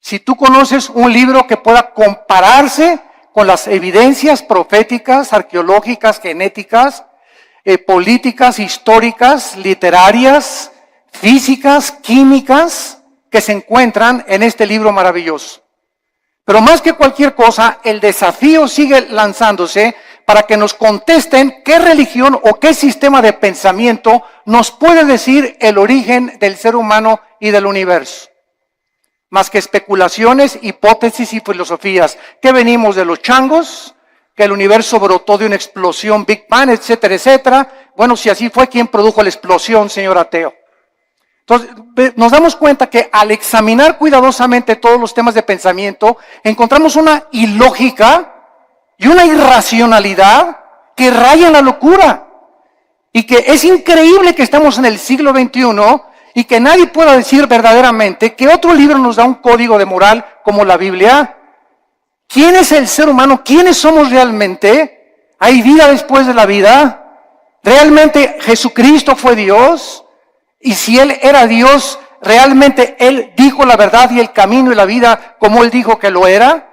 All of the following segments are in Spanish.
Si tú conoces un libro que pueda compararse con las evidencias proféticas, arqueológicas, genéticas, políticas, históricas, literarias, físicas, químicas, que se encuentran en este libro maravilloso. Pero más que cualquier cosa, el desafío sigue lanzándose para que nos contesten qué religión o qué sistema de pensamiento nos puede decir el origen del ser humano y del universo. Más que especulaciones, hipótesis y filosofías, que venimos de los changos, que el universo brotó de una explosión, Big Bang, etcétera, etcétera. Bueno, si así fue, ¿quién produjo la explosión, señor ateo? Entonces, nos damos cuenta que al examinar cuidadosamente todos los temas de pensamiento, encontramos una ilógica y una irracionalidad que raya en la locura. Y que es increíble que estamos en el siglo XXI y que nadie pueda decir verdaderamente que otro libro nos da un código de moral como la Biblia. ¿Quién es el ser humano? ¿Quiénes somos realmente? ¿Hay vida después de la vida? ¿Realmente Jesucristo fue Dios? Y si Él era Dios, ¿realmente Él dijo la verdad y el camino y la vida como Él dijo que lo era?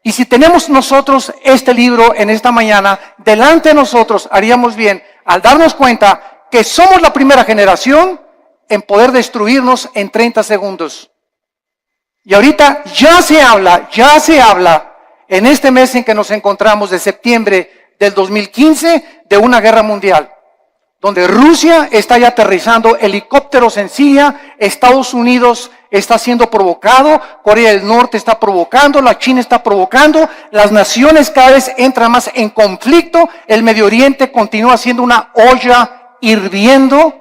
Y si tenemos nosotros este libro en esta mañana, delante de nosotros haríamos bien al darnos cuenta que somos la primera generación en poder destruirnos en 30 segundos. Y ahorita ya se habla en este mes en que nos encontramos de septiembre del 2015 de una guerra mundial, donde Rusia está ya aterrizando helicópteros en Siria, Estados Unidos está siendo provocado, Corea del Norte está provocando, la China está provocando, las naciones cada vez entran más en conflicto, el Medio Oriente continúa siendo una olla hirviendo,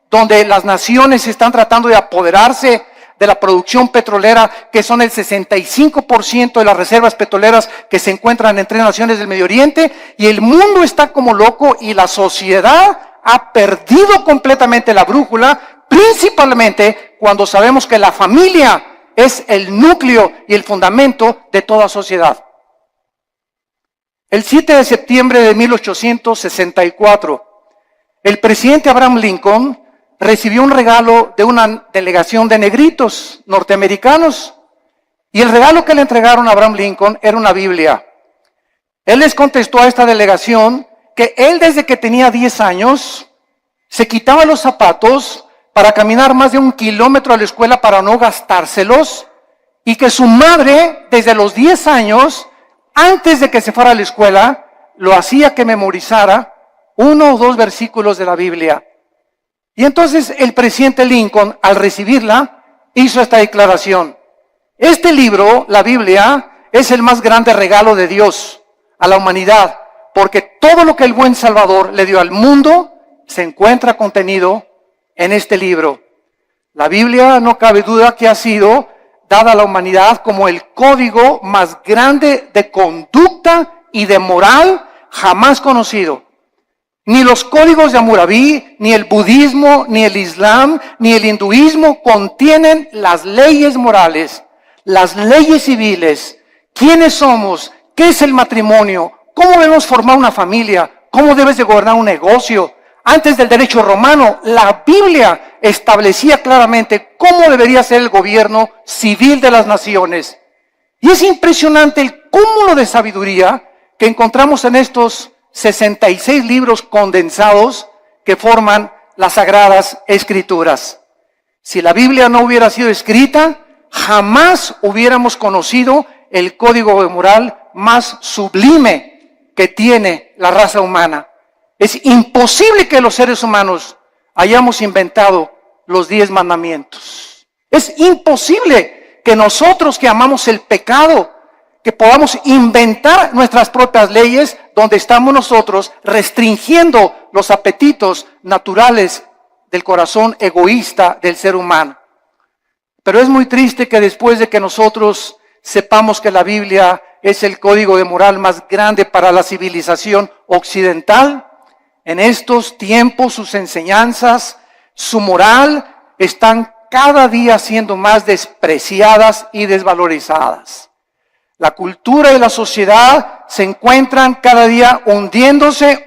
donde las naciones están tratando de apoderarse de la producción petrolera, que son el 65% de las reservas petroleras que se encuentran en 3 naciones del Medio Oriente, y el mundo está como loco y la sociedad ha perdido completamente la brújula, principalmente cuando sabemos que la familia es el núcleo y el fundamento de toda sociedad. El 7 de septiembre de 1864, el presidente Abraham Lincoln recibió un regalo de una delegación de negritos norteamericanos, y el regalo que le entregaron a Abraham Lincoln era una Biblia. Él les contestó a esta delegación que él desde que tenía 10 años se quitaba los zapatos para caminar más de 1 kilómetro a la escuela para no gastárselos, y que su madre desde los 10 años, antes de que se fuera a la escuela, lo hacía que memorizara 1 o 2 versículos de la Biblia. Y entonces el presidente Lincoln, al recibirla, hizo esta declaración: este libro, la Biblia, es el más grande regalo de Dios a la humanidad, porque todo lo que el buen Salvador le dio al mundo se encuentra contenido en este libro. La Biblia, no cabe duda que ha sido dada a la humanidad como el código más grande de conducta y de moral jamás conocido. Ni los códigos de Hammurabi, ni el budismo, ni el islam, ni el hinduismo contienen las leyes morales, las leyes civiles, quiénes somos, qué es el matrimonio, cómo debemos formar una familia, cómo debes de gobernar un negocio. Antes del derecho romano, la Biblia establecía claramente cómo debería ser el gobierno civil de las naciones. Y es impresionante el cúmulo de sabiduría que encontramos en estos 66 libros condensados que forman las Sagradas Escrituras. Si la Biblia no hubiera sido escrita, jamás hubiéramos conocido el código de moral más sublime que tiene la raza humana. Es imposible que los seres humanos hayamos inventado los 10 mandamientos. Es imposible que nosotros que amamos el pecado, que podamos inventar nuestras propias leyes donde estamos nosotros restringiendo los apetitos naturales del corazón egoísta del ser humano. Pero es muy triste que después de que nosotros sepamos que la Biblia es el código de moral más grande para la civilización occidental, en estos tiempos sus enseñanzas, su moral, están cada día siendo más despreciadas y desvalorizadas. La cultura y la sociedad se encuentran cada día hundiéndose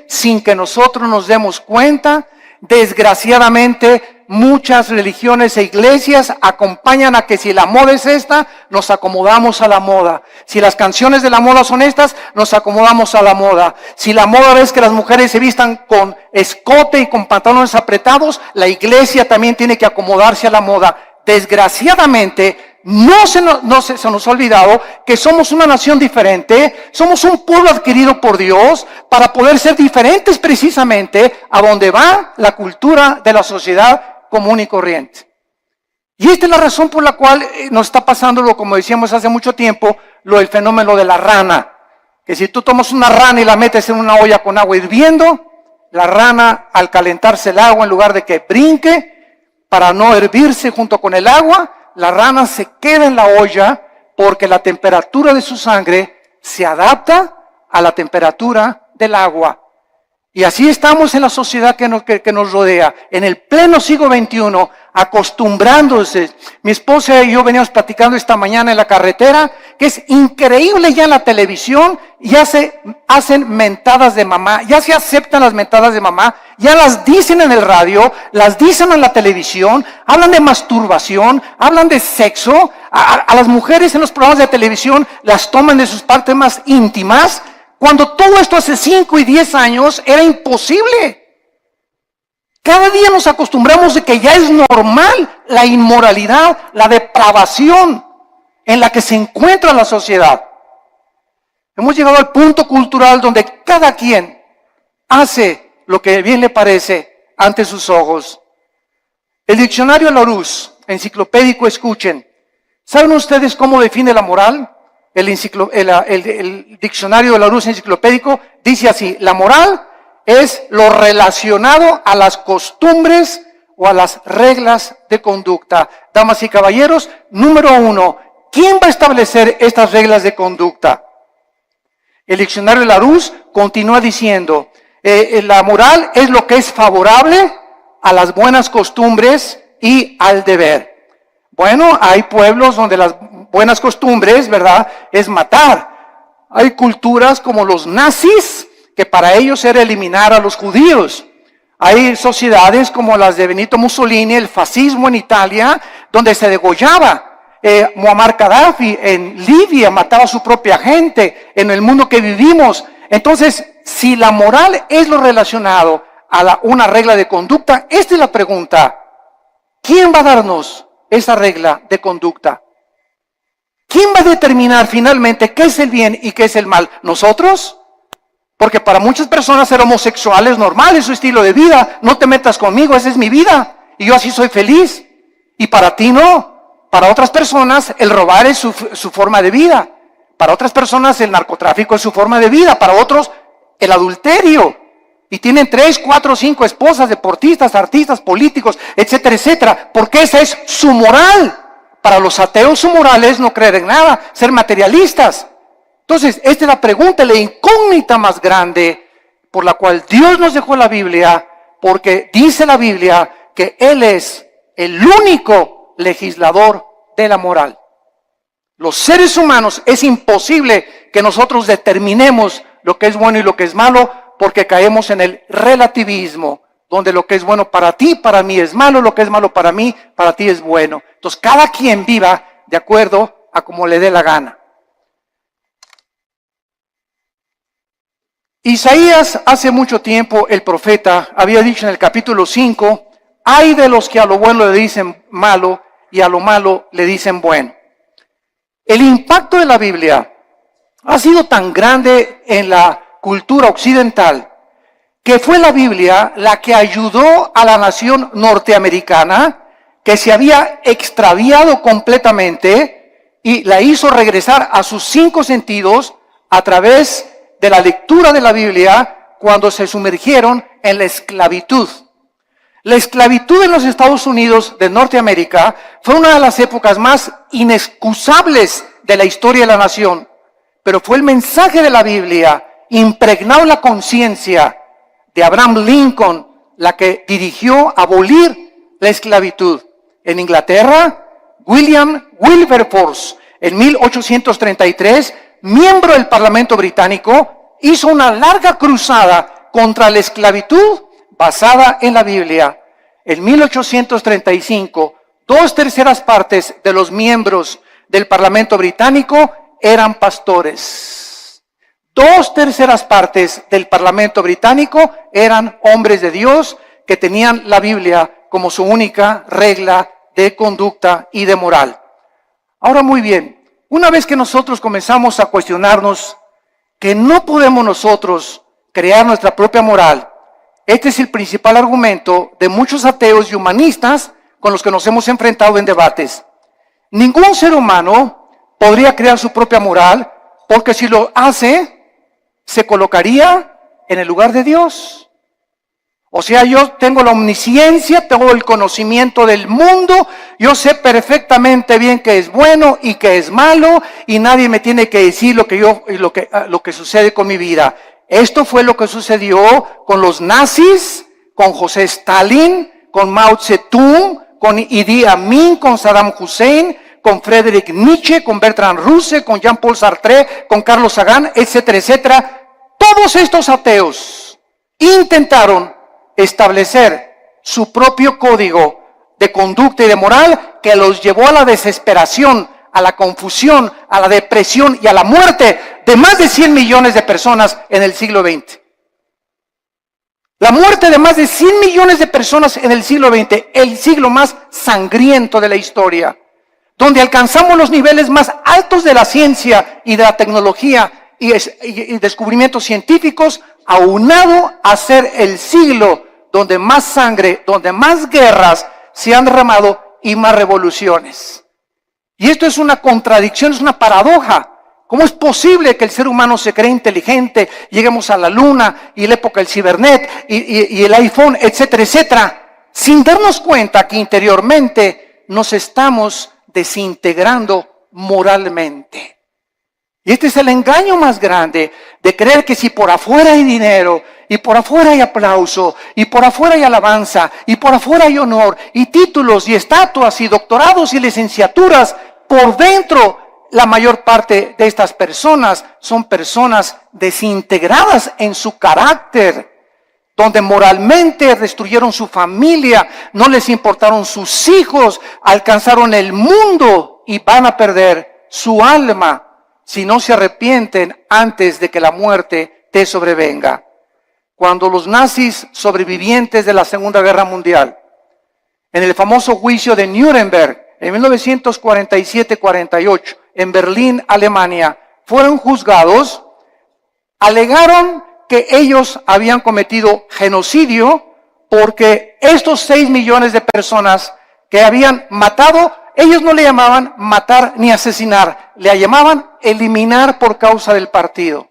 sin que nosotros nos demos cuenta. Desgraciadamente, muchas religiones e iglesias acompañan a que si la moda es esta, nos acomodamos a la moda. Si las canciones de la moda son estas, nos acomodamos a la moda. Si la moda es que las mujeres se vistan con escote y con pantalones apretados, la iglesia también tiene que acomodarse a la moda. Desgraciadamente, no se nos ha olvidado que somos una nación diferente, somos un pueblo adquirido por Dios para poder ser diferentes precisamente a donde va la cultura de la sociedad común y corriente. Y esta es la razón por la cual nos está pasando, como decíamos hace mucho tiempo, el fenómeno de la rana. Que si tú tomas una rana y la metes en una olla con agua hirviendo, la rana al calentarse el agua, en lugar de que brinque para no hervirse junto con el agua, la rana se queda en la olla porque la temperatura de su sangre se adapta a la temperatura del agua. Y así estamos en la sociedad que nos rodea, en el pleno siglo XXI, acostumbrándose. Mi esposa y yo veníamos platicando esta mañana en la carretera, que es increíble ya en la televisión, ya se hacen mentadas de mamá, ya se aceptan las mentadas de mamá, ya las dicen en el radio, las dicen en la televisión, hablan de masturbación, hablan de sexo, a las mujeres en los programas de televisión las toman de sus partes más íntimas, cuando todo esto hace 5 y 10 años era imposible. Cada día nos acostumbramos de que ya es normal la inmoralidad, la depravación en la que se encuentra la sociedad. Hemos llegado al punto cultural donde cada quien hace lo que bien le parece ante sus ojos. El diccionario Larousse, enciclopédico, escuchen. ¿Saben ustedes cómo define la moral? El diccionario de Larousse enciclopédico dice así: la moral es lo relacionado a las costumbres o a las reglas de conducta. Damas y caballeros, número 1, ¿quién va a establecer estas reglas de conducta? El diccionario de Larousse continúa diciendo, la moral es lo que es favorable a las buenas costumbres y al deber. Bueno, hay pueblos donde las buenas costumbres, ¿verdad?, es matar. Hay culturas como los nazis, que para ellos era eliminar a los judíos. Hay sociedades como las de Benito Mussolini, el fascismo en Italia, donde se degollaba. Muammar Gaddafi en Libia mataba a su propia gente, en el mundo que vivimos. Entonces, si la moral es lo relacionado a una regla de conducta, esta es la pregunta: ¿quién va a darnos esa regla de conducta? ¿Quién va a determinar finalmente qué es el bien y qué es el mal? ¿Nosotros? Porque para muchas personas ser homosexual es normal, es su estilo de vida. No te metas conmigo, esa es mi vida y yo así soy feliz. Y para ti no. Para otras personas el robar es su forma de vida. Para otras personas el narcotráfico es su forma de vida. Para otros el adulterio. Y tienen 3, 4, 5 esposas, deportistas, artistas, políticos, etcétera, etcétera. Porque esa es su moral. Para los ateos su moral es no creer en nada, ser materialistas. Entonces, esta es la pregunta, la incógnita más grande por la cual Dios nos dejó la Biblia, porque dice la Biblia que Él es el único legislador de la moral. Los seres humanos es imposible que nosotros determinemos lo que es bueno y lo que es malo, porque caemos en el relativismo, donde lo que es bueno para ti, para mí es malo, lo que es malo para mí, para ti es bueno. Entonces, cada quien viva de acuerdo a como le dé la gana. Isaías, hace mucho tiempo, el profeta, había dicho en el capítulo 5, hay de los que a lo bueno le dicen malo y a lo malo le dicen bueno. El impacto de la Biblia ha sido tan grande en la cultura occidental que fue la Biblia la que ayudó a la nación norteamericana, que se había extraviado completamente, y la hizo regresar a sus 5 sentidos a través de la lectura de la Biblia cuando se sumergieron en la esclavitud. La esclavitud en los Estados Unidos de Norteamérica fue una de las épocas más inexcusables de la historia de la nación, pero fue el mensaje de la Biblia, impregnado en la conciencia de Abraham Lincoln, la que dirigió abolir la esclavitud. En Inglaterra, William Wilberforce, en 1833, miembro del Parlamento británico, hizo una larga cruzada contra la esclavitud basada en la Biblia. en 1835, 2/3 partes de los miembros del Parlamento británico eran pastores. 2/3 partes del Parlamento británico eran hombres de Dios que tenían la Biblia como su única regla de conducta y de moral. Ahora muy bien, una vez que nosotros comenzamos a cuestionarnos que no podemos nosotros crear nuestra propia moral, este es el principal argumento de muchos ateos y humanistas con los que nos hemos enfrentado en debates. Ningún ser humano podría crear su propia moral, porque si lo hace, se colocaría en el lugar de Dios. O sea, yo tengo la omnisciencia, tengo el conocimiento del mundo, yo sé perfectamente bien qué es bueno y qué es malo, y nadie me tiene que decir lo que sucede con mi vida. Esto fue lo que sucedió con los nazis, con José Stalin, con Mao Zedong, con Idi Amin, con Saddam Hussein, con Friedrich Nietzsche, con Bertrand Russell, con Jean-Paul Sartre, con Carlos Sagan, etcétera, etcétera. Todos estos ateos intentaron establecer su propio código de conducta y de moral que los llevó a la desesperación, a la confusión, a la depresión y a la muerte de más de 100 millones de personas en el siglo XX. La muerte de más de 100 millones de personas en el siglo XX, el siglo más sangriento de la historia, donde alcanzamos los niveles más altos de la ciencia y de la tecnología y descubrimientos científicos, aunado a ser el siglo donde más sangre, donde más guerras se han derramado y más revoluciones. Y esto es una contradicción, es una paradoja. ¿Cómo es posible que el ser humano se cree inteligente, lleguemos a la luna y la época del cibernet y el iPhone, etcétera, etcétera, sin darnos cuenta que interiormente nos estamos desintegrando moralmente? Y este es el engaño más grande, de creer que si por afuera hay dinero, y por afuera hay aplauso, y por afuera hay alabanza, y por afuera hay honor, y títulos, y estatuas, y doctorados, y licenciaturas, por dentro la mayor parte de estas personas son personas desintegradas en su carácter, donde moralmente destruyeron su familia, no les importaron sus hijos, alcanzaron el mundo y van a perder su alma si no se arrepienten antes de que la muerte te sobrevenga. Cuando los nazis sobrevivientes de la Segunda Guerra Mundial, en el famoso juicio de Nuremberg, en 1947-48, en Berlín, Alemania, fueron juzgados, alegaron que ellos habían cometido genocidio porque estos 6 millones de personas que habían matado, ellos no le llamaban matar ni asesinar, le llamaban eliminar por causa del partido.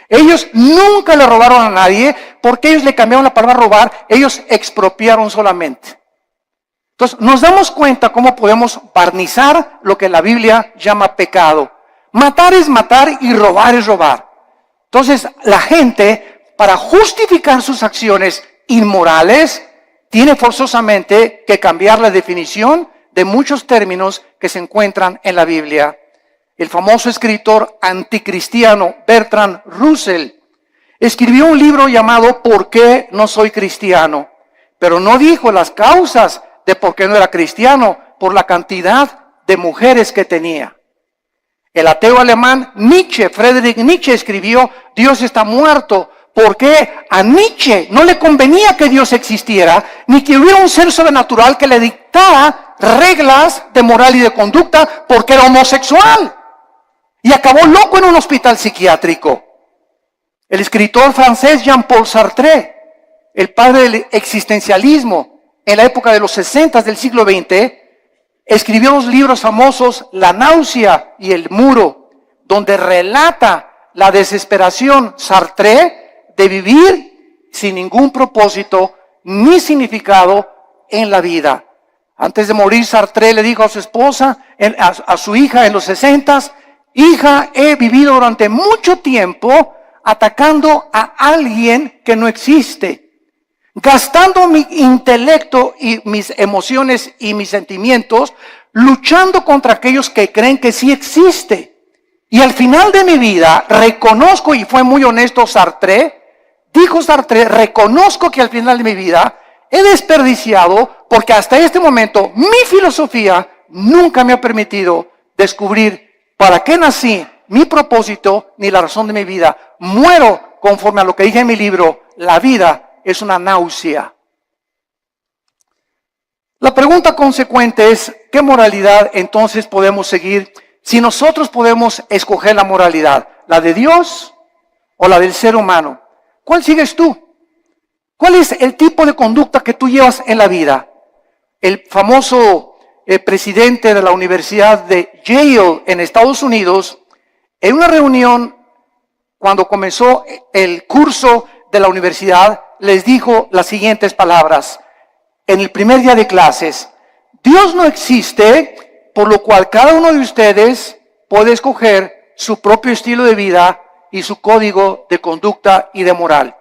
Ellos nunca le robaron a nadie porque ellos le cambiaron la palabra robar, ellos expropiaron solamente. Entonces nos damos cuenta cómo podemos barnizar lo que la Biblia llama pecado. Matar es matar y robar es robar. Entonces la gente, para justificar sus acciones inmorales, tiene forzosamente que cambiar la definición de muchos términos que se encuentran en la Biblia. El famoso escritor anticristiano Bertrand Russell escribió un libro llamado ¿Por qué no soy cristiano? Pero no dijo las causas de por qué no era cristiano, por la cantidad de mujeres que tenía. El ateo alemán Nietzsche, Friedrich Nietzsche, escribió Dios está muerto, porque a Nietzsche no le convenía que Dios existiera, ni que hubiera un ser sobrenatural que le dictara reglas de moral y de conducta, porque era homosexual. Y acabó loco en un hospital psiquiátrico. El escritor francés Jean-Paul Sartre, el padre del existencialismo, en la época de los 60 del siglo XX, escribió los libros famosos La náusea y El muro, donde relata la desesperación Sartre de vivir sin ningún propósito ni significado en la vida. Antes de morir, Sartre le dijo a su esposa, a su hija en los 60, hija, he vivido durante mucho tiempo atacando a alguien que no existe, gastando mi intelecto y mis emociones y mis sentimientos, luchando contra aquellos que creen que sí existe. Y al final de mi vida reconozco, y fue muy honesto Sartre, dijo Sartre, reconozco que al final de mi vida he desperdiciado porque hasta este momento mi filosofía nunca me ha permitido descubrir para qué nací, mi propósito ni la razón de mi vida. Muero conforme a lo que dije en mi libro, la vida es una náusea. La pregunta consecuente es, ¿qué moralidad entonces podemos seguir si nosotros podemos escoger la moralidad? ¿La de Dios o la del ser humano? ¿Cuál sigues tú? ¿Cuál es el tipo de conducta que tú llevas en la vida? El famoso presidente de la Universidad de Yale en Estados Unidos, en una reunión cuando comenzó el curso de la universidad, les dijo las siguientes palabras. En el primer día de clases, Dios no existe, por lo cual cada uno de ustedes puede escoger su propio estilo de vida y su código de conducta y de moral.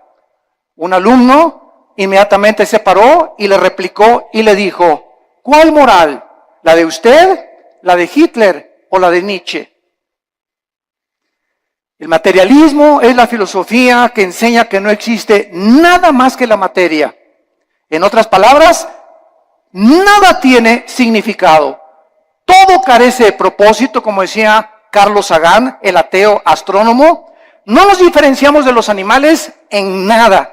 Un alumno inmediatamente se paró y le replicó y le dijo, ¿cuál moral? ¿La de usted, la de Hitler o la de Nietzsche? El materialismo es la filosofía que enseña que no existe nada más que la materia. En otras palabras, nada tiene significado. Todo carece de propósito, como decía Carlos Sagan, el ateo astrónomo. No nos diferenciamos de los animales en nada.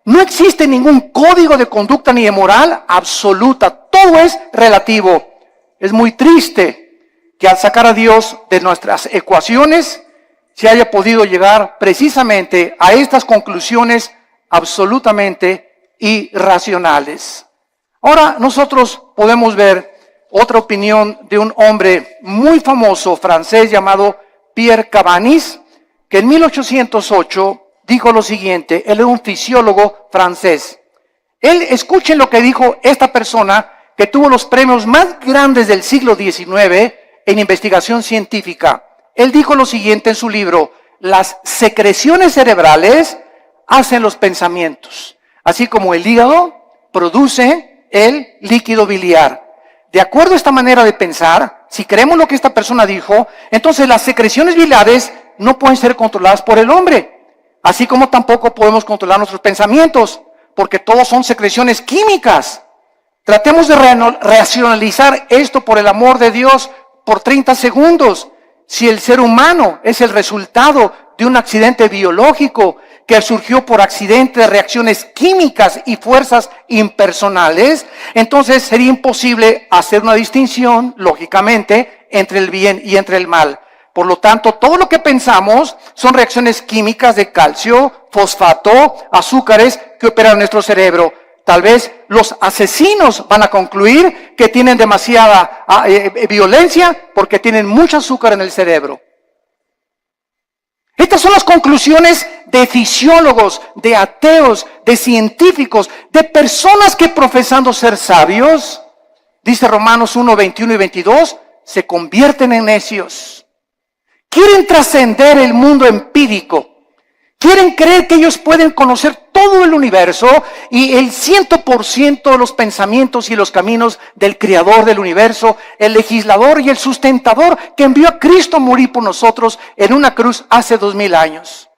No existe ningún código de conducta ni de moral absoluta. Todo es relativo. Es muy triste que al sacar a Dios de nuestras ecuaciones se haya podido llegar precisamente a estas conclusiones absolutamente irracionales. Ahora nosotros podemos ver otra opinión de un hombre muy famoso francés llamado Pierre Cabanis, que en 1808 dijo lo siguiente. Él era un fisiólogo francés. Escuchen lo que dijo esta persona que tuvo los premios más grandes del siglo XIX en investigación científica. Él dijo lo siguiente en su libro: las secreciones cerebrales hacen los pensamientos, así como el hígado produce el líquido biliar. De acuerdo a esta manera de pensar, si creemos lo que esta persona dijo, entonces las secreciones biliares no pueden ser controladas por el hombre, así como tampoco podemos controlar nuestros pensamientos, porque todos son secreciones químicas. Tratemos de racionalizar esto, por el amor de Dios, por 30 segundos. Si el ser humano es el resultado de un accidente biológico que surgió por accidente de reacciones químicas y fuerzas impersonales, entonces sería imposible hacer una distinción, lógicamente, entre el bien y entre el mal. Por lo tanto, todo lo que pensamos son reacciones químicas de calcio, fosfato, azúcares que operan en nuestro cerebro. Tal vez los asesinos van a concluir que tienen demasiada violencia porque tienen mucho azúcar en el cerebro. Estas son las conclusiones de fisiólogos, de ateos, de científicos, de personas que profesando ser sabios, dice Romanos 1, 21 y 22, se convierten en necios. Quieren trascender el mundo empírico. Quieren creer que ellos pueden conocer todo el universo y el 100% de los pensamientos y los caminos del Creador del universo, el legislador y el sustentador que envió a Cristo a morir por nosotros en una cruz hace 2000 años.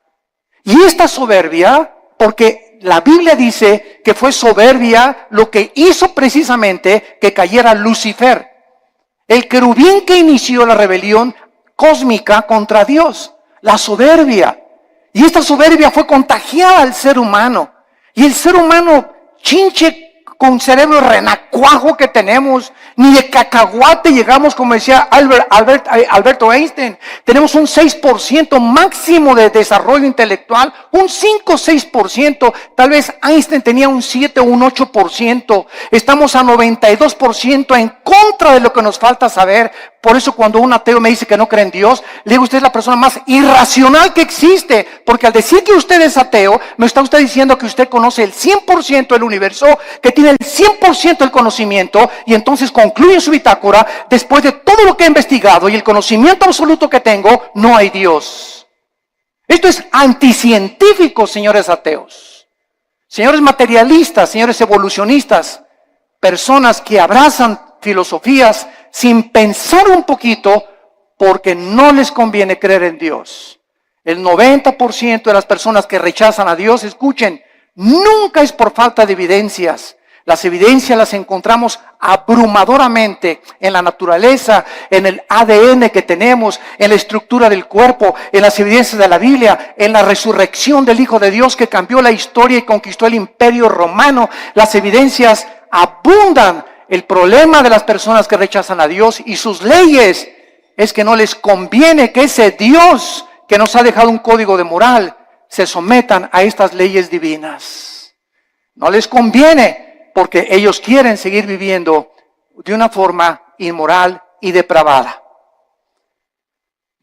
Y esta soberbia, porque la Biblia dice que fue soberbia lo que hizo precisamente que cayera Lucifer, el querubín que inició la rebelión cósmica contra Dios, la soberbia. Y esta soberbia fue contagiada al ser humano. Y el ser humano, chinche con cerebro renacuajo que tenemos, ni de cacahuate llegamos, como decía Alberto Einstein. Tenemos un 6% máximo de desarrollo intelectual, un 5-6%. Tal vez Einstein tenía un 7 o un 8%. Estamos a 92% en contra de lo que nos falta saber. Por eso cuando un ateo me dice que no cree en Dios, le digo, usted es la persona más irracional que existe. Porque al decir que usted es ateo, me está usted diciendo que usted conoce el 100% del universo, que tiene el 100% del conocimiento, y entonces concluye en su bitácora, después de todo lo que he investigado y el conocimiento absoluto que tengo, no hay Dios. Esto es anticientífico, señores ateos. Señores materialistas, señores evolucionistas, personas que abrazan filosofías sin pensar un poquito porque no les conviene creer en Dios. El 90% de las personas que rechazan a Dios, escuchen, nunca es por falta de evidencias, Las evidencias las encontramos abrumadoramente en la naturaleza, en el ADN que tenemos, en la estructura del cuerpo, en las evidencias de la Biblia, en la resurrección del Hijo de Dios que cambió la historia y conquistó el imperio romano. Las evidencias abundan. El problema de las personas que rechazan a Dios y sus leyes es que no les conviene que ese Dios que nos ha dejado un código de moral se sometan a estas leyes divinas. No les conviene, porque ellos quieren seguir viviendo de una forma inmoral y depravada.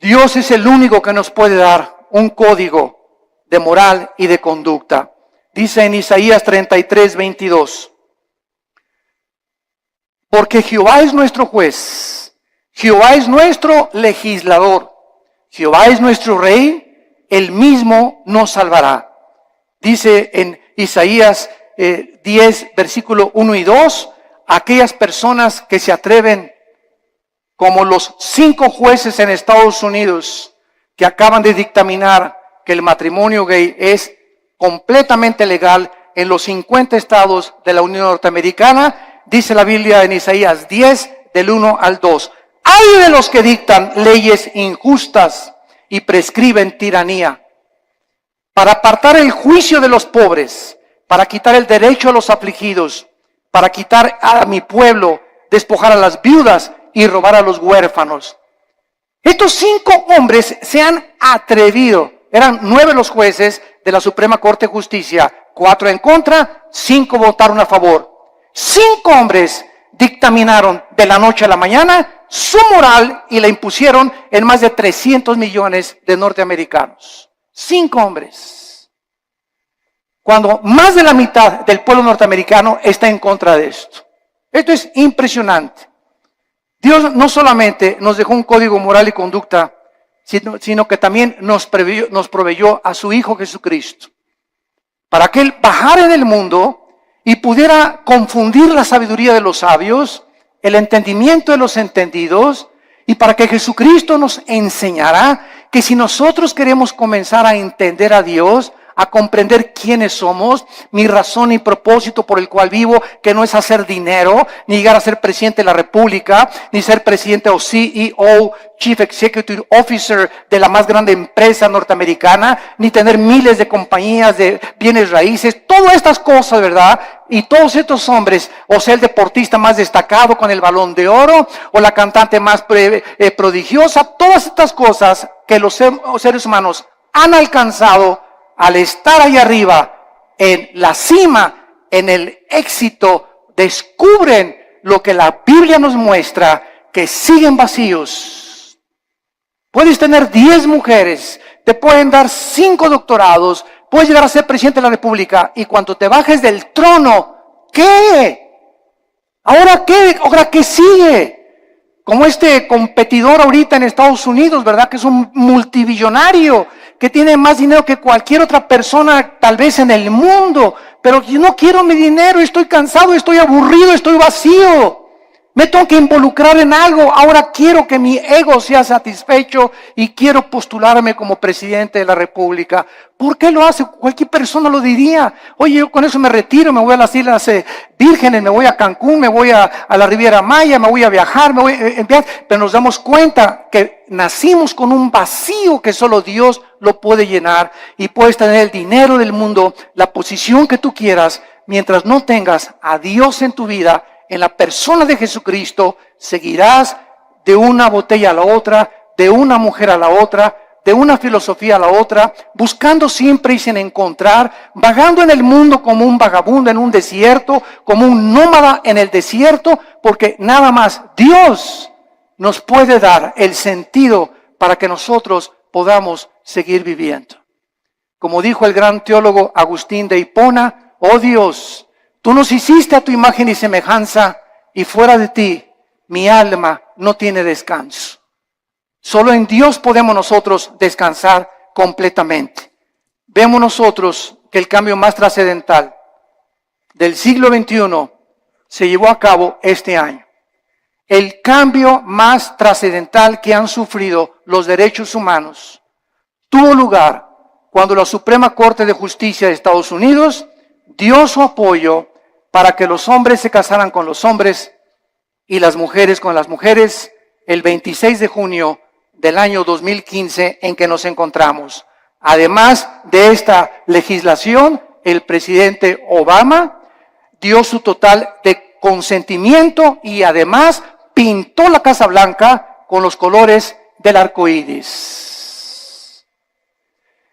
Dios es el único que nos puede dar un código de moral y de conducta. Dice en Isaías 33, 22. Porque Jehová es nuestro juez, Jehová es nuestro legislador, Jehová es nuestro rey, él mismo nos salvará. Dice en Isaías 10, versículo 1 y 2, aquellas personas que se atreven, como los 5 jueces en Estados Unidos, que acaban de dictaminar que el matrimonio gay es completamente legal en los 50 estados de la Unión Norteamericana, dice la Biblia en Isaías 10, del 1 al 2. ¡Ay de los que dictan leyes injustas y prescriben tiranía! Para apartar el juicio de los pobres, para quitar el derecho a los afligidos, para quitar a mi pueblo, despojar a las viudas y robar a los huérfanos. Estos 5 hombres se han atrevido. Eran 9 los jueces de la Suprema Corte de Justicia, 4 en contra, 5 votaron a favor. 5 hombres dictaminaron de la noche a la mañana su moral y la impusieron en más de 300 millones de norteamericanos. 5 hombres. Cuando más de la mitad del pueblo norteamericano está en contra de esto. Esto es impresionante. Dios no solamente nos dejó un código moral y conducta, sino que también nos proveyó a su Hijo Jesucristo, para que Él bajara en el mundo y pudiera confundir la sabiduría de los sabios, el entendimiento de los entendidos, y para que Jesucristo nos enseñara que si nosotros queremos comenzar a entender a Dios, a comprender quiénes somos, mi razón y propósito por el cual vivo, que no es hacer dinero, ni llegar a ser presidente de la República, ni ser presidente o CEO, Chief Executive Officer de la más grande empresa norteamericana, ni tener miles de compañías de bienes raíces, todas estas cosas, ¿verdad? Y todos estos hombres, o sea, el deportista más destacado con el Balón de Oro, o la cantante más prodigiosa, todas estas cosas que los seres humanos han alcanzado al estar ahí arriba, en la cima, en el éxito, descubren lo que la Biblia nos muestra, que siguen vacíos. Puedes tener 10 mujeres, te pueden dar 5 doctorados, puedes llegar a ser presidente de la República, y cuando te bajes del trono, ¿qué? ¿Ahora qué? ¿Ahora qué sigue? Como este competidor ahorita en Estados Unidos, ¿verdad? Que es un multibillonario, que tiene más dinero que cualquier otra persona tal vez en el mundo. Pero yo no quiero mi dinero, estoy cansado, estoy aburrido, estoy vacío. Me tengo que involucrar en algo. Ahora quiero que mi ego sea satisfecho y quiero postularme como presidente de la República. ¿Por qué lo hace? Cualquier persona lo diría. Oye, yo con eso me retiro, me voy a las Islas Vírgenes, me voy a Cancún, me voy a la Riviera Maya, me voy a viajar, me voy a enviar. Pero nos damos cuenta que nacimos con un vacío que solo Dios lo puede llenar. Y puedes tener el dinero del mundo, la posición que tú quieras, mientras no tengas a Dios en tu vida. En la persona de Jesucristo seguirás de una botella a la otra, de una mujer a la otra, de una filosofía a la otra, buscando siempre y sin encontrar, vagando en el mundo como un vagabundo en un desierto, como un nómada en el desierto, porque nada más Dios nos puede dar el sentido para que nosotros podamos seguir viviendo. Como dijo el gran teólogo Agustín de Hipona, oh Dios, tú nos hiciste a tu imagen y semejanza, y fuera de ti, mi alma no tiene descanso. Solo en Dios podemos nosotros descansar completamente. Vemos nosotros que el cambio más trascendental del siglo XXI se llevó a cabo este año. El cambio más trascendental que han sufrido los derechos humanos tuvo lugar cuando la Suprema Corte de Justicia de Estados Unidos dio su apoyo para que los hombres se casaran con los hombres y las mujeres con las mujeres el 26 de junio del año 2015 en que nos encontramos. Además de esta legislación, el presidente Obama dio su total de consentimiento y además pintó la Casa Blanca con los colores del arco iris.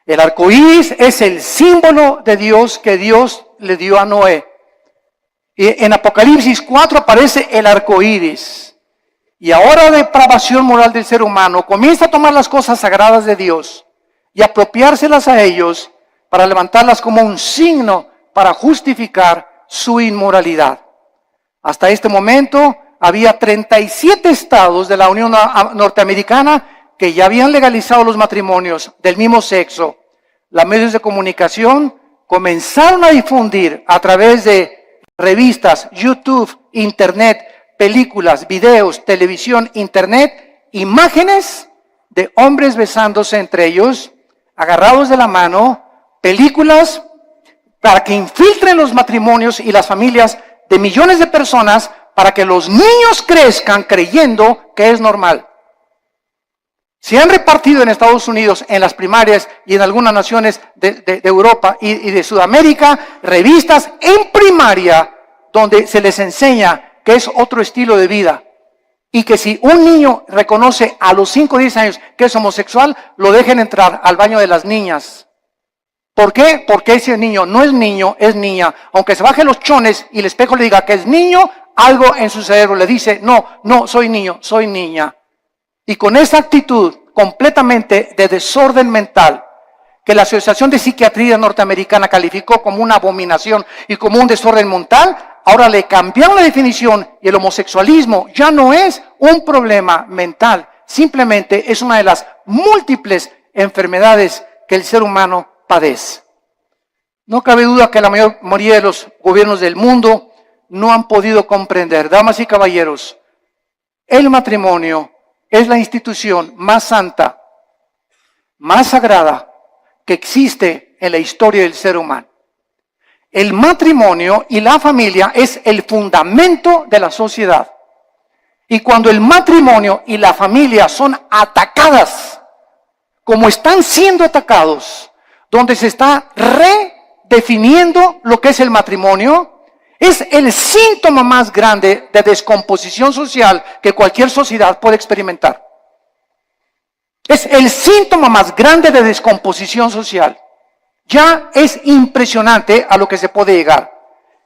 El arco iris es el símbolo de Dios que Dios le dio a Noé. Y en Apocalipsis 4 aparece el arco iris. Y ahora la depravación moral del ser humano comienza a tomar las cosas sagradas de Dios y apropiárselas a ellos para levantarlas como un signo para justificar su inmoralidad. Hasta este momento había 37 estados de la Unión Norteamericana que ya habían legalizado los matrimonios del mismo sexo. Los medios de comunicación comenzaron a difundir a través de revistas, YouTube, Internet, películas, videos, televisión, Internet, imágenes de hombres besándose entre ellos, agarrados de la mano, películas para que infiltren los matrimonios y las familias de millones de personas para que los niños crezcan creyendo que es normal. Se han repartido en Estados Unidos, en las primarias y en algunas naciones de Europa y de Sudamérica, revistas en primaria donde se les enseña que es otro estilo de vida y que si un niño reconoce a los 5 o 10 años que es homosexual, lo dejen entrar al baño de las niñas. ¿Por qué? Porque ese niño no es niño, es niña. Aunque se baje los chones y el espejo le diga que es niño, algo en su cerebro le dice, no, soy niño, soy niña. Y con esa actitud completamente de desorden mental, que la Asociación de Psiquiatría Norteamericana calificó como una abominación y como un desorden mental, ahora le cambiaron la definición y el homosexualismo ya no es un problema mental, simplemente es una de las múltiples enfermedades que el ser humano padece. No cabe duda que la mayoría de los gobiernos del mundo no han podido comprender, damas y caballeros, el matrimonio es la institución más santa, más sagrada que existe en la historia del ser humano. El matrimonio y la familia es el fundamento de la sociedad. Y cuando el matrimonio y la familia son atacadas, como están siendo atacados, donde se está redefiniendo lo que es el matrimonio, es el síntoma más grande de descomposición social que cualquier sociedad puede experimentar. Es el síntoma más grande de descomposición social. Ya es impresionante a lo que se puede llegar.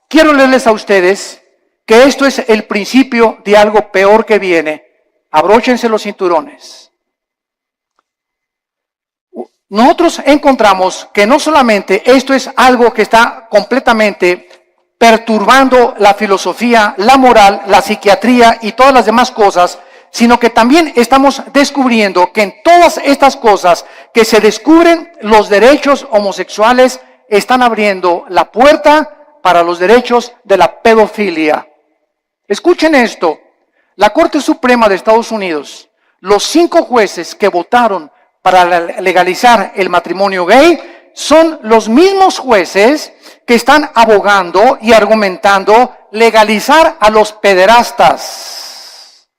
Quiero leerles a ustedes que esto es el principio de algo peor que viene. Abróchense los cinturones. Nosotros encontramos que no solamente esto es algo que está completamente perturbando la filosofía, la moral, la psiquiatría y todas las demás cosas, sino que también estamos descubriendo que en todas estas cosas que se descubren, los derechos homosexuales están abriendo la puerta para los derechos de la pedofilia. Escuchen esto, la Corte Suprema de Estados Unidos, los 5 jueces que votaron para legalizar el matrimonio gay, son los mismos jueces que están abogando y argumentando legalizar a los pederastas,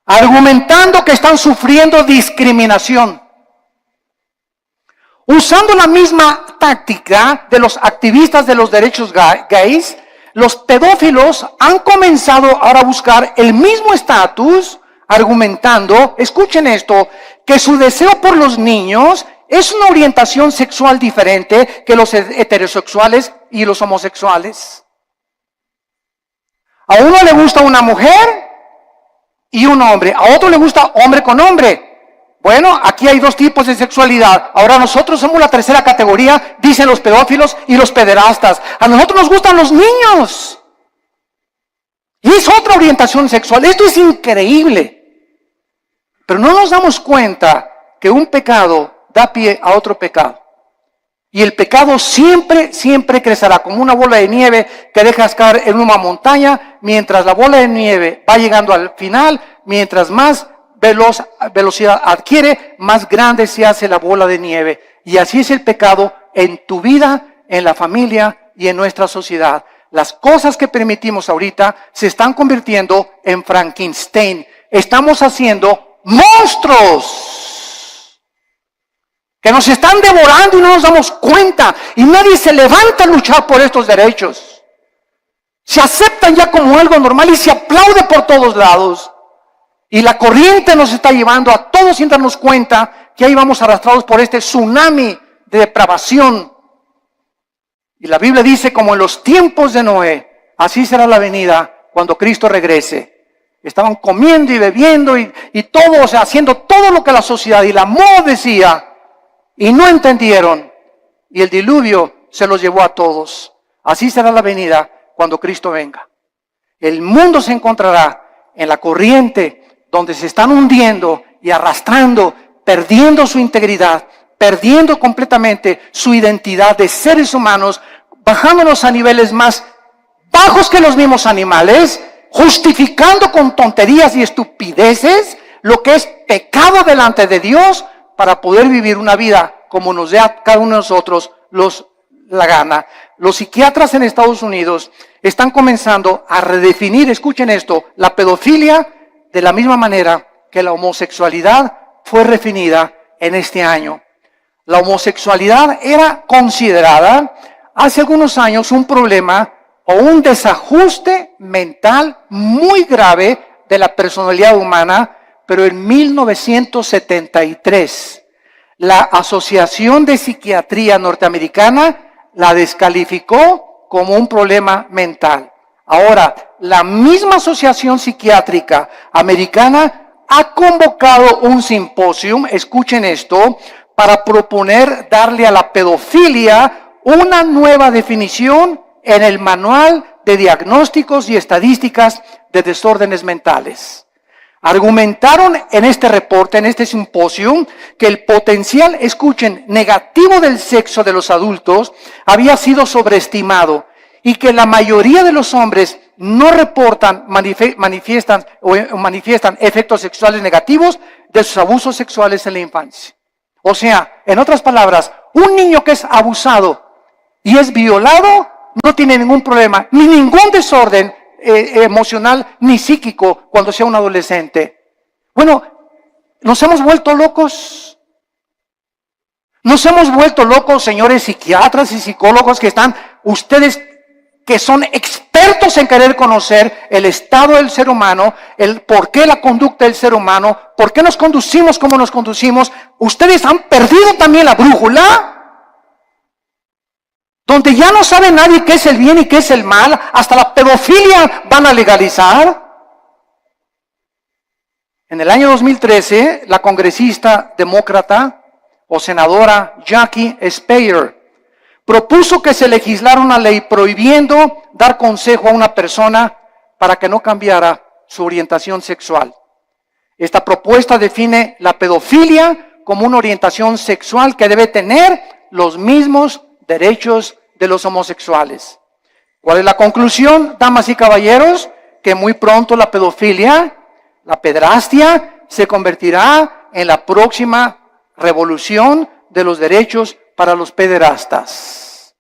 argumentando que están sufriendo discriminación, usando la misma táctica de los activistas de los derechos gays. Los pedófilos han comenzado ahora a buscar el mismo estatus, argumentando, escuchen esto, que su deseo por los niños es una orientación sexual diferente que los heterosexuales y los homosexuales. A uno le gusta una mujer y un hombre, a otro le gusta hombre con hombre. Bueno, aquí hay 2 tipos de sexualidad. Ahora nosotros somos la tercera categoría, dicen los pedófilos y los pederastas. A nosotros nos gustan los niños. Y es otra orientación sexual. Esto es increíble. Pero no nos damos cuenta que un pecado da pie a otro pecado. Y el pecado siempre crecerá como una bola de nieve que dejas caer en una montaña, mientras la bola de nieve va llegando al final, mientras más velocidad adquiere, más grande se hace la bola de nieve. Y así es el pecado en tu vida, en la familia y en nuestra sociedad. Las cosas que permitimos ahorita se están convirtiendo en Frankenstein. Estamos haciendo monstruos que nos están devorando y no nos damos cuenta. Y nadie se levanta a luchar por estos derechos. Se aceptan ya como algo normal y se aplaude por todos lados. Y la corriente nos está llevando a todos sin darnos cuenta que ahí vamos arrastrados por este tsunami de depravación. Y la Biblia dice, como en los tiempos de Noé, así será la venida cuando Cristo regrese. Estaban comiendo y bebiendo y todo, o sea, haciendo todo lo que la sociedad y la moda decía, y no entendieron. Y el diluvio se los llevó a todos. Así será la venida cuando Cristo venga. El mundo se encontrará en la corriente donde se están hundiendo y arrastrando, perdiendo su integridad, perdiendo completamente su identidad de seres humanos, bajándonos a niveles más bajos que los mismos animales, justificando con tonterías y estupideces lo que es pecado delante de Dios para poder vivir una vida como nos dé a cada uno de nosotros la gana. Los psiquiatras en Estados Unidos están comenzando a redefinir, escuchen esto, la pedofilia de la misma manera que la homosexualidad fue redefinida en este año. La homosexualidad era considerada hace algunos años un problema o un desajuste mental muy grave de la personalidad humana, pero en 1973 la Asociación de Psiquiatría Norteamericana la descalificó como un problema mental. Ahora, la misma Asociación Psiquiátrica Americana ha convocado un simposio, escuchen esto, para proponer darle a la pedofilia una nueva definición en el Manual de Diagnósticos y Estadísticas de Desórdenes Mentales. Argumentaron en este reporte, en este simposio, que el potencial, escuchen, negativo del sexo de los adultos había sido sobreestimado y que la mayoría de los hombres no reportan, manifiestan efectos sexuales negativos de sus abusos sexuales en la infancia. O sea, en otras palabras, un niño que es abusado y es violado no tiene ningún problema, ni ningún desorden emocional ni psíquico cuando sea un adolescente. Bueno, nos hemos vuelto locos. Nos hemos vuelto locos, señores psiquiatras y psicólogos que están, ustedes que son expertos en querer conocer el estado del ser humano, el por qué la conducta del ser humano, por qué nos conducimos como nos conducimos. Ustedes han perdido también la brújula, donde ya no sabe nadie qué es el bien y qué es el mal, hasta la pedofilia van a legalizar. En el año 2013, la congresista demócrata o senadora Jackie Speier propuso que se legislara una ley prohibiendo dar consejo a una persona para que no cambiara su orientación sexual. Esta propuesta define la pedofilia como una orientación sexual que debe tener los mismos derechos de los homosexuales. ¿Cuál es la conclusión, damas y caballeros? Que muy pronto la pedofilia, la pederastia, se convertirá en la próxima revolución de los derechos para los pederastas.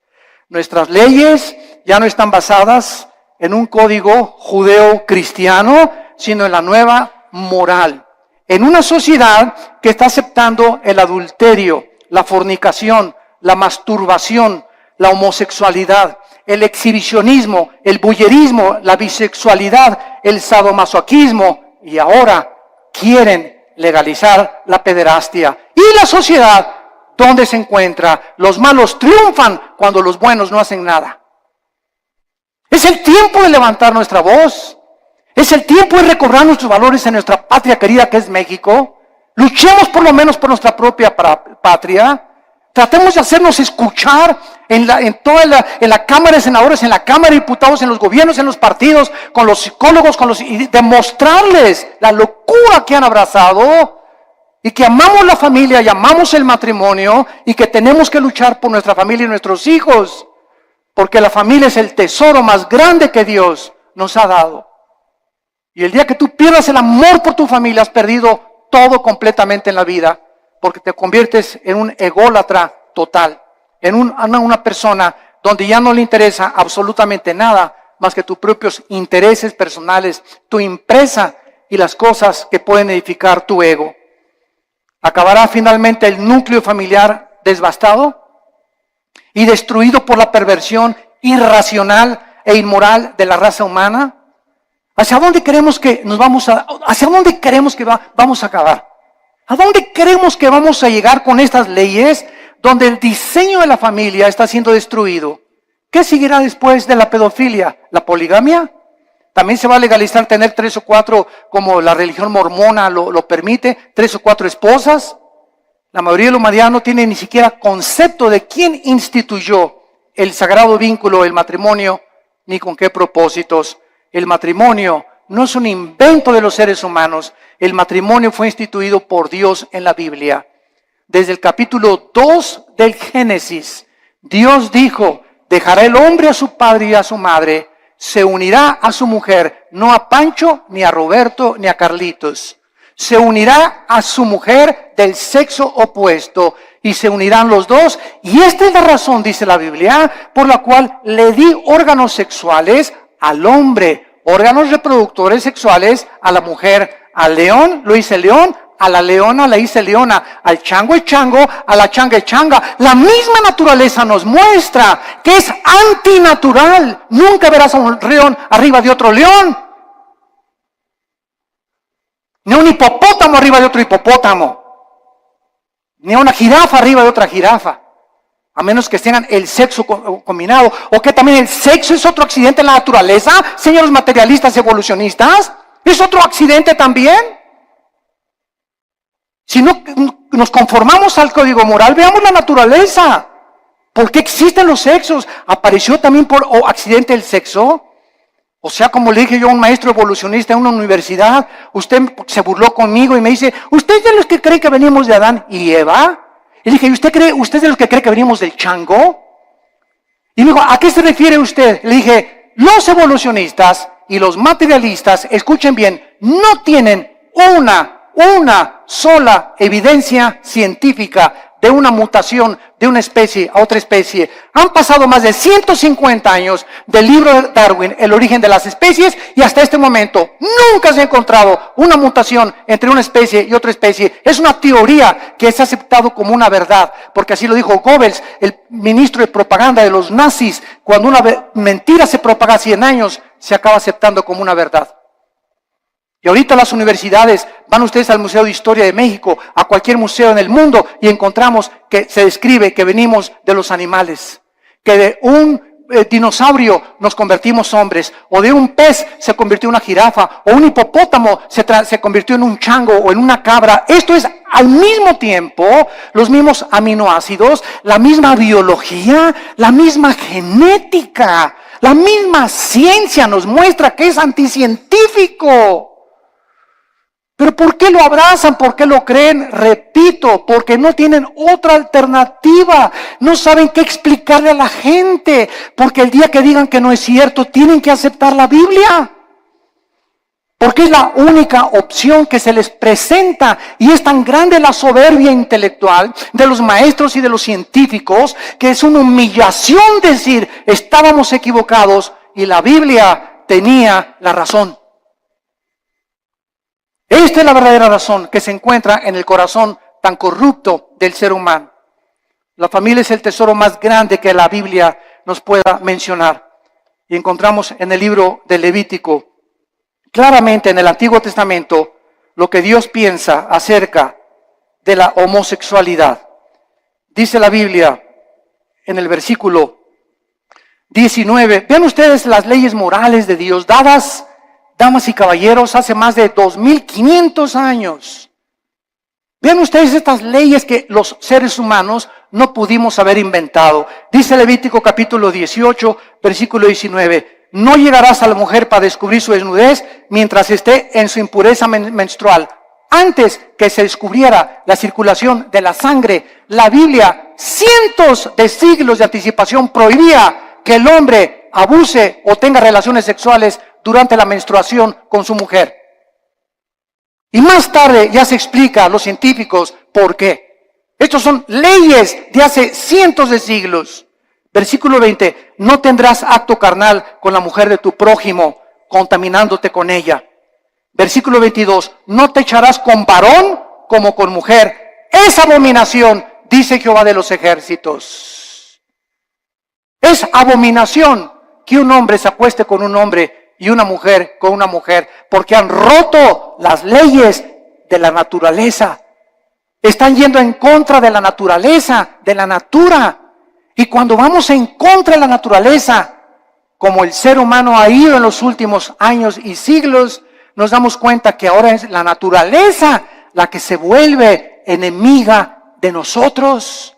Nuestras leyes ya no están basadas en un código judeo-cristiano, sino en la nueva moral. En una sociedad que está aceptando el adulterio, la fornicación, la masturbación, la homosexualidad, el exhibicionismo, el voyerismo, la bisexualidad, el sadomasoquismo, y ahora quieren legalizar la pederastia. Y la sociedad, ¿dónde se encuentra? Los malos triunfan cuando los buenos no hacen nada. Es el tiempo de levantar nuestra voz. Es el tiempo de recobrar nuestros valores en nuestra patria querida que es México. Luchemos por lo menos por nuestra propia patria. Tratemos de hacernos escuchar en la Cámara de Senadores, en la Cámara de Diputados, en los gobiernos, en los partidos, con los psicólogos, y demostrarles la locura que han abrazado y que amamos la familia y amamos el matrimonio y que tenemos que luchar por nuestra familia y nuestros hijos, porque la familia es el tesoro más grande que Dios nos ha dado. Y el día que tú pierdas el amor por tu familia, has perdido todo completamente en la vida, porque te conviertes en un ególatra total, en una persona donde ya no le interesa absolutamente nada más que tus propios intereses personales, tu empresa y las cosas que pueden edificar tu ego. Acabará finalmente el núcleo familiar devastado y destruido por la perversión irracional e inmoral de la raza humana. ¿Hacia dónde queremos que vamos a acabar? ¿A dónde creemos que vamos a llegar con estas leyes donde el diseño de la familia está siendo destruido? ¿Qué seguirá después de la pedofilia? ¿La poligamia? ¿También se va a legalizar tener 3 o 4, como la religión mormona lo permite, 3 o 4 esposas? La mayoría de la humanidad no tiene ni siquiera concepto de quién instituyó el sagrado vínculo, el matrimonio, ni con qué propósitos. El matrimonio no es un invento de los seres humanos. El matrimonio fue instituido por Dios en la Biblia. Desde el capítulo 2 del Génesis, Dios dijo: dejará el hombre a su padre y a su madre, se unirá a su mujer, no a Pancho, ni a Roberto, ni a Carlitos. Se unirá a su mujer del sexo opuesto y se unirán los dos. Y esta es la razón, dice la Biblia, por la cual le di órganos sexuales al hombre, órganos reproductores sexuales a la mujer. Al león lo hice león, a la leona la hice leona, al chango es chango, a la changa es changa. La misma naturaleza nos muestra que es antinatural. Nunca verás a un león arriba de otro león, ni a un hipopótamo arriba de otro hipopótamo, ni a una jirafa arriba de otra jirafa, a menos que tengan el sexo combinado. O que también el sexo es otro accidente en la naturaleza, señores materialistas evolucionistas. ¿Es otro accidente también? Si no nos conformamos al código moral, veamos la naturaleza. ¿Por qué existen los sexos? ¿Apareció también por accidente el sexo? O sea, como le dije yo a un maestro evolucionista en una universidad, usted se burló conmigo y me dice: ¿usted es de los que cree que venimos de Adán y Eva? Y le dije: ¿y usted es de los que cree que venimos del chango? Y me dijo: ¿a qué se refiere usted? Le dije: los evolucionistas y los materialistas, escuchen bien, no tienen una sola evidencia científica de una mutación de una especie a otra especie. Han pasado más de 150 años del libro de Darwin, El origen de las especies, y hasta este momento nunca se ha encontrado una mutación entre una especie y otra especie. Es una teoría que es aceptado como una verdad, porque así lo dijo Goebbels, el ministro de propaganda de los nazis. Cuando una mentira se propaga 100 años, se acaba aceptando como una verdad. Y ahorita las universidades, van ustedes al Museo de Historia de México, a cualquier museo en el mundo, y encontramos que se describe que venimos de los animales, que de un dinosaurio nos convertimos hombres, o de un pez se convirtió en una jirafa, o un hipopótamo se convirtió en un chango o en una cabra. Esto es al mismo tiempo los mismos aminoácidos, la misma biología, la misma genética, la misma ciencia nos muestra que es anticientífico. ¿Pero por qué lo abrazan? ¿Por qué lo creen? Repito, porque no tienen otra alternativa. No saben qué explicarle a la gente. Porque el día que digan que no es cierto, tienen que aceptar la Biblia. Porque es la única opción que se les presenta. Y es tan grande la soberbia intelectual de los maestros y de los científicos que es una humillación decir: estábamos equivocados y la Biblia tenía la razón. Esta es la verdadera razón que se encuentra en el corazón tan corrupto del ser humano. La familia es el tesoro más grande que la Biblia nos pueda mencionar. Y encontramos en el libro de Levítico, claramente en el Antiguo Testamento, lo que Dios piensa acerca de la homosexualidad. Dice la Biblia en el versículo 19, vean ustedes las leyes morales de Dios dadas, damas y caballeros, hace más de 2500 años. Vean ustedes estas leyes que los seres humanos no pudimos haber inventado. Dice Levítico capítulo 18, versículo 19. No llegarás a la mujer para descubrir su desnudez mientras esté en su impureza menstrual. Antes que se descubriera la circulación de la sangre, la Biblia, cientos de siglos de anticipación, prohibía que el hombre abuse o tenga relaciones sexuales durante la menstruación con su mujer. Y más tarde ya se explica a los científicos por qué. Estos son leyes de hace cientos de siglos. Versículo 20, no tendrás acto carnal con la mujer de tu prójimo, contaminándote con ella. Versículo 22, no te echarás con varón como con mujer. Es abominación, dice Jehová de los ejércitos. Es abominación que un hombre se acueste con un hombre y una mujer con una mujer, porque han roto las leyes de la naturaleza. Están yendo en contra de la naturaleza, de la natura. Y cuando vamos en contra de la naturaleza, como el ser humano ha ido en los últimos años y siglos, nos damos cuenta que ahora es la naturaleza la que se vuelve enemiga de nosotros.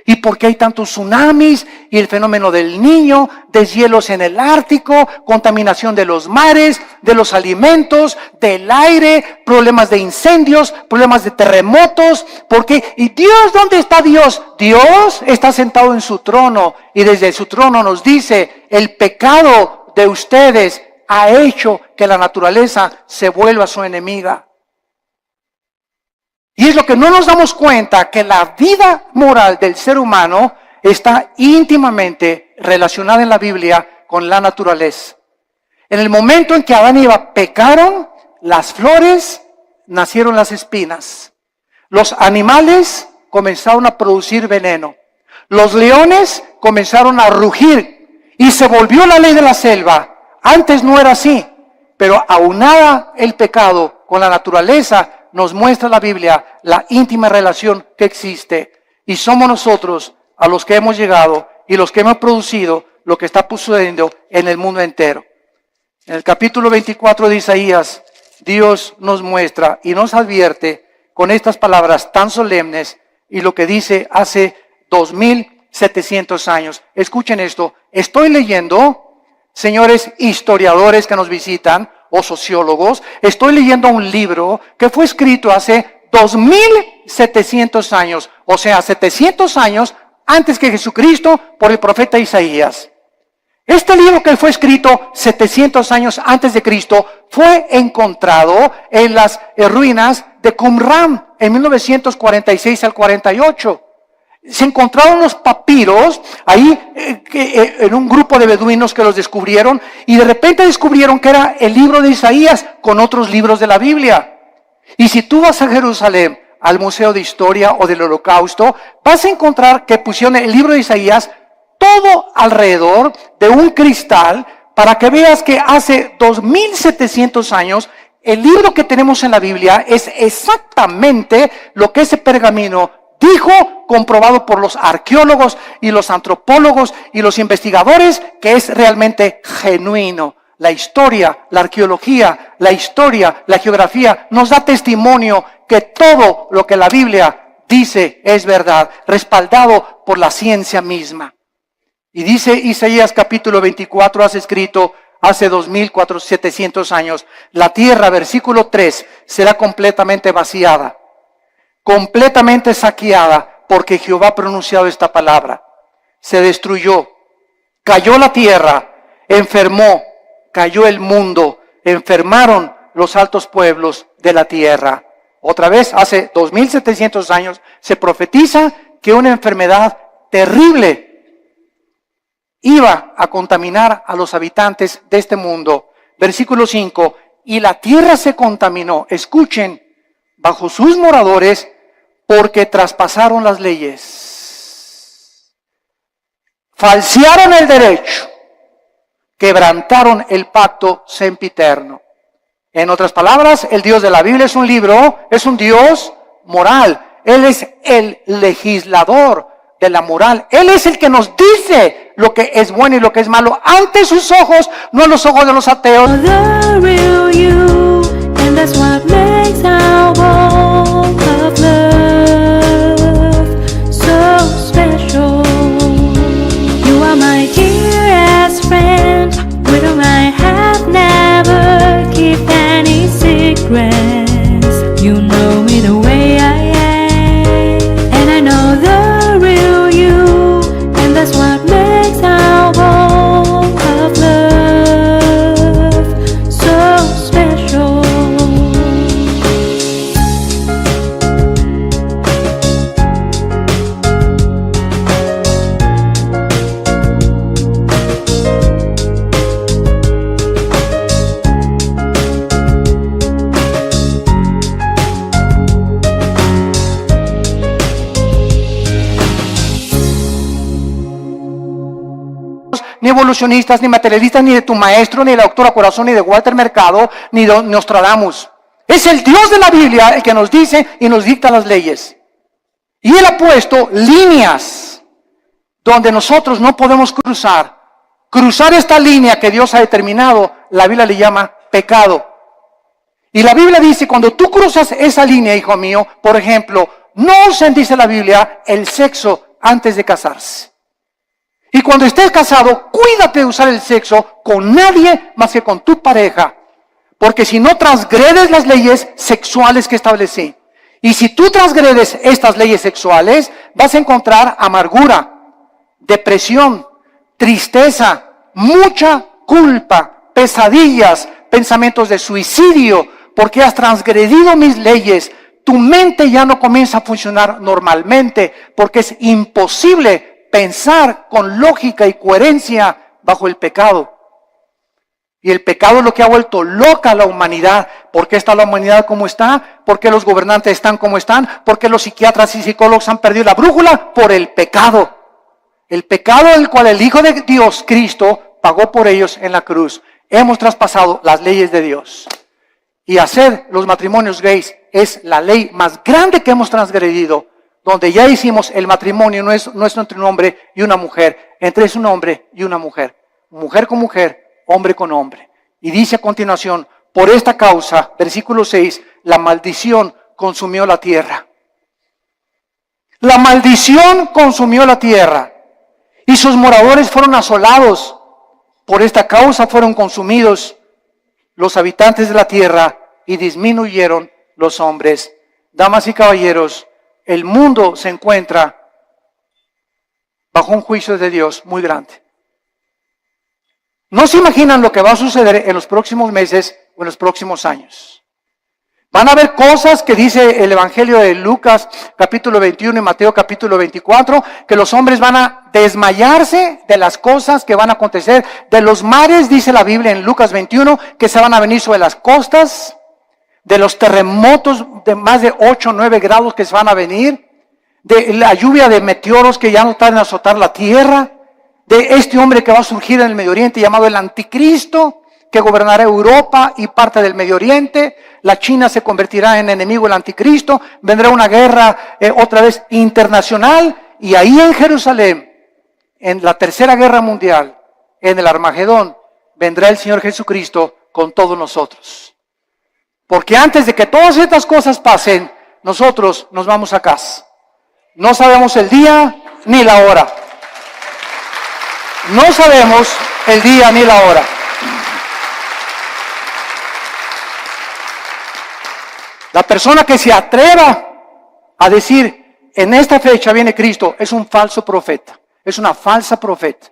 ¿Y por qué hay tantos tsunamis y el fenómeno del Niño, deshielos en el Ártico, contaminación de los mares, de los alimentos, del aire, problemas de incendios, problemas de terremotos? ¿Por qué? ¿Y Dios dónde está Dios? Dios está sentado en su trono y desde su trono nos dice, el pecado de ustedes ha hecho que la naturaleza se vuelva su enemiga. Y es lo que no nos damos cuenta, que la vida moral del ser humano está íntimamente relacionada en la Biblia con la naturaleza. En el momento en que Adán y Eva pecaron, las flores nacieron las espinas. Los animales comenzaron a producir veneno. Los leones comenzaron a rugir y se volvió la ley de la selva. Antes no era así, pero aunada el pecado con la naturaleza, nos muestra la Biblia la íntima relación que existe. Y somos nosotros a los que hemos llegado y los que hemos producido lo que está sucediendo en el mundo entero. En el capítulo 24 de Isaías, Dios nos muestra y nos advierte con estas palabras tan solemnes y lo que dice hace 2700 años. Escuchen esto. Estoy leyendo, señores historiadores que nos visitan, o sociólogos, estoy leyendo un libro que fue escrito hace 2700 años, o sea, 700 años antes que Jesucristo, por el profeta Isaías. Este libro que fue escrito 700 años antes de Cristo fue encontrado en las ruinas de Qumran en 1946 al 48. Se encontraron los papiros ahí en un grupo de beduinos que los descubrieron y de repente descubrieron que era el libro de Isaías con otros libros de la Biblia. Y si tú vas a Jerusalén, al Museo de Historia o del Holocausto, vas a encontrar que pusieron el libro de Isaías todo alrededor de un cristal para que veas que hace 2700 años el libro que tenemos en la Biblia es exactamente lo que ese pergamino dijo, comprobado por los arqueólogos y los antropólogos y los investigadores, que es realmente genuino. La historia, la arqueología, la historia, la geografía nos da testimonio que todo lo que la Biblia dice es verdad, respaldado por la ciencia misma. Y dice Isaías capítulo 24, has escrito hace 2700 años, la tierra, versículo 3, será completamente vaciada, completamente saqueada, porque Jehová ha pronunciado esta palabra. Se destruyó, cayó la tierra, enfermó, cayó el mundo, enfermaron los altos pueblos de la tierra. Otra vez, hace 2700 años, se profetiza que una enfermedad terrible iba a contaminar a los habitantes de este mundo. Versículo 5, y la tierra se contaminó, escuchen, bajo sus moradores, porque traspasaron las leyes, falsearon el derecho, quebrantaron el pacto sempiterno. En otras palabras, el Dios de la Biblia es un libro, es un Dios moral. Él es el legislador de la moral. Él es el que nos dice lo que es bueno y lo que es malo ante sus ojos, no a los ojos de los ateos. The real you, and that's what makes our walk of love so special. You are my dearest friend, with whom I have never kept any secrets. You know me the way I am, and I know the real you, and that's what makes our walk of love so special. evolucionistas, ni materialistas, ni de tu maestro, ni de la doctora Corazón, ni de Walter Mercado, ni de Nostradamus. Es el Dios de la Biblia el que nos dice y nos dicta las leyes. Y Él ha puesto líneas donde nosotros no podemos cruzar. Cruzar esta línea que Dios ha determinado, la Biblia le llama pecado. Y la Biblia dice, cuando tú cruzas esa línea, hijo mío, por ejemplo, no usen, dice la Biblia, el sexo antes de casarse. Y cuando estés casado, cuídate de usar el sexo con nadie más que con tu pareja. Porque si no transgredes las leyes sexuales que establecí. Y si tú transgredes estas leyes sexuales, vas a encontrar amargura, depresión, tristeza, mucha culpa, pesadillas, pensamientos de suicidio, porque has transgredido mis leyes. Tu mente ya no comienza a funcionar normalmente, porque es imposible pensar con lógica y coherencia bajo el pecado. Y el pecado es lo que ha vuelto loca a la humanidad. ¿Por qué está la humanidad como está? ¿Por qué los gobernantes están como están? ¿Por qué los psiquiatras y psicólogos han perdido la brújula? Por el pecado. El pecado del cual el Hijo de Dios, Cristo, pagó por ellos en la cruz. Hemos traspasado las leyes de Dios. Y hacer los matrimonios gays es la ley más grande que hemos transgredido, donde ya hicimos el matrimonio no es entre un hombre y una mujer, entre es un hombre y una mujer, mujer con mujer, hombre con hombre. Y dice a continuación, por esta causa, versículo 6, la maldición consumió la tierra. La maldición consumió la tierra y sus moradores fueron asolados. Por esta causa fueron consumidos los habitantes de la tierra y disminuyeron los hombres. Damas y caballeros, el mundo se encuentra bajo un juicio de Dios muy grande. No se imaginan lo que va a suceder en los próximos meses o en los próximos años. Van a haber cosas que dice el Evangelio de Lucas capítulo 21 y Mateo capítulo 24, que los hombres van a desmayarse de las cosas que van a acontecer. De los mares, dice la Biblia en Lucas 21, que se van a venir sobre las costas. De los terremotos de más de 8 o 9 grados que se van a venir. De la lluvia de meteoros que ya no tardan en azotar la tierra. De este hombre que va a surgir en el Medio Oriente llamado el Anticristo, que gobernará Europa y parte del Medio Oriente. La China se convertirá en enemigo del Anticristo. Vendrá una guerra otra vez internacional. Y ahí en Jerusalén, en la Tercera Guerra Mundial, en el Armagedón, vendrá el Señor Jesucristo con todos nosotros. Porque antes de que todas estas cosas pasen, nosotros nos vamos a casa. No sabemos el día ni la hora. No sabemos el día ni la hora. La persona que se atreva a decir, en esta fecha viene Cristo, es un falso profeta, es una falsa profeta.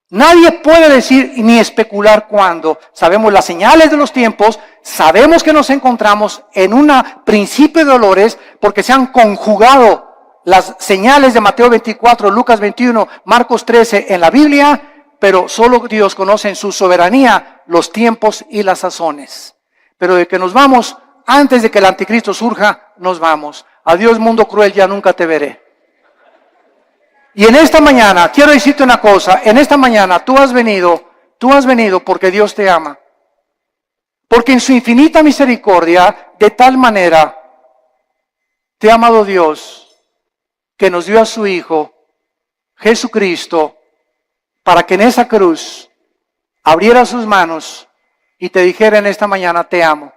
Nadie puede decir ni especular cuándo. Sabemos las señales de los tiempos, sabemos que nos encontramos en un principio de dolores porque se han conjugado las señales de Mateo 24, Lucas 21, Marcos 13 en la Biblia, pero solo Dios conoce en su soberanía los tiempos y las sazones. Pero de que nos vamos, antes de que el anticristo surja, nos vamos. Adiós mundo cruel, ya nunca te veré. Y en esta mañana, quiero decirte una cosa, en esta mañana tú has venido porque Dios te ama. Porque en su infinita misericordia, de tal manera, te ha amado Dios, que nos dio a su Hijo, Jesucristo, para que en esa cruz abriera sus manos y te dijera en esta mañana, te amo.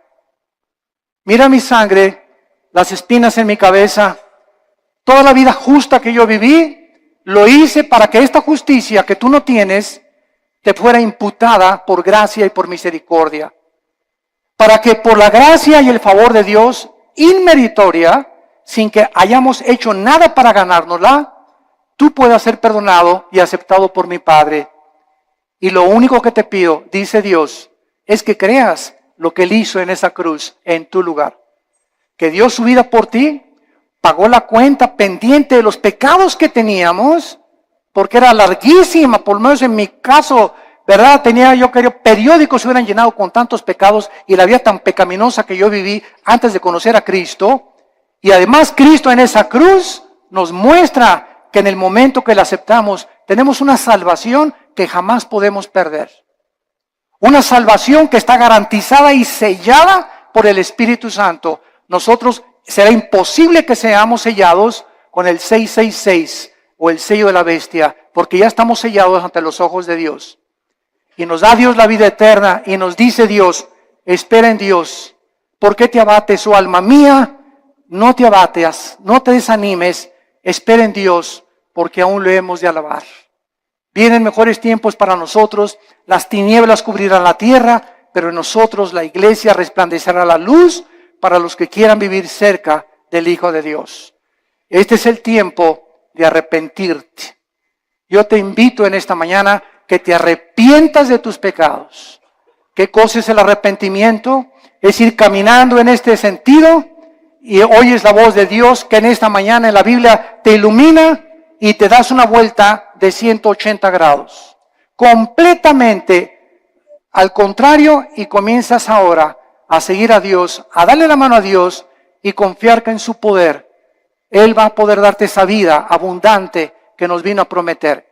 Mira mi sangre, las espinas en mi cabeza, toda la vida justa que yo viví, lo hice para que esta justicia que tú no tienes te fuera imputada por gracia y por misericordia. Para que por la gracia y el favor de Dios, inmeritoria, sin que hayamos hecho nada para ganárnosla, tú puedas ser perdonado y aceptado por mi Padre. Y lo único que te pido, dice Dios, es que creas lo que Él hizo en esa cruz, en tu lugar. Que dio su vida por ti, pagó la cuenta pendiente de los pecados que teníamos, porque era larguísima, por lo menos en mi caso, ¿verdad? Periódicos se hubieran llenado con tantos pecados y la vida tan pecaminosa que yo viví antes de conocer a Cristo. Y además Cristo en esa cruz nos muestra que en el momento que la aceptamos, tenemos una salvación que jamás podemos perder. Una salvación que está garantizada y sellada por el Espíritu Santo. Nosotros será imposible que seamos sellados con el 666 o el sello de la bestia, porque ya estamos sellados ante los ojos de Dios. Y nos da Dios la vida eterna y nos dice Dios, espera en Dios. ¿Por qué te abates, oh alma mía? No te abates, no te desanimes, espera en Dios, porque aún le hemos de alabar. Vienen mejores tiempos para nosotros, las tinieblas cubrirán la tierra, pero en nosotros la iglesia resplandecerá la luz para los que quieran vivir cerca del Hijo de Dios. Este es el tiempo de arrepentirte. Yo te invito en esta mañana que te arrepientas de tus pecados. ¿Qué cosa es el arrepentimiento? Es ir caminando en este sentido y oyes la voz de Dios que en esta mañana en la Biblia te ilumina y te das una vuelta de 180 grados. Completamente al contrario, y comienzas ahora a seguir a Dios, a darle la mano a Dios y confiar que en su poder Él va a poder darte esa vida abundante que nos vino a prometer.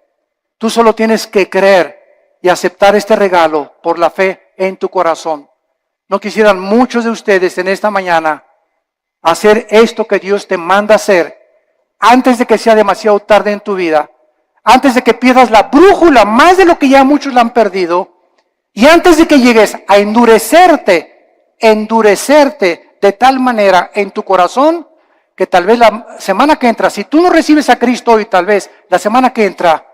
Tú solo tienes que creer y aceptar este regalo por la fe en tu corazón. ¿No quisieran muchos de ustedes en esta mañana hacer esto que Dios te manda hacer antes de que sea demasiado tarde en tu vida? Antes de que pierdas la brújula más de lo que ya muchos la han perdido. Y antes de que llegues a endurecerte de tal manera en tu corazón que tal vez la semana que entra, si tú no recibes a Cristo hoy, tal vez la semana que entra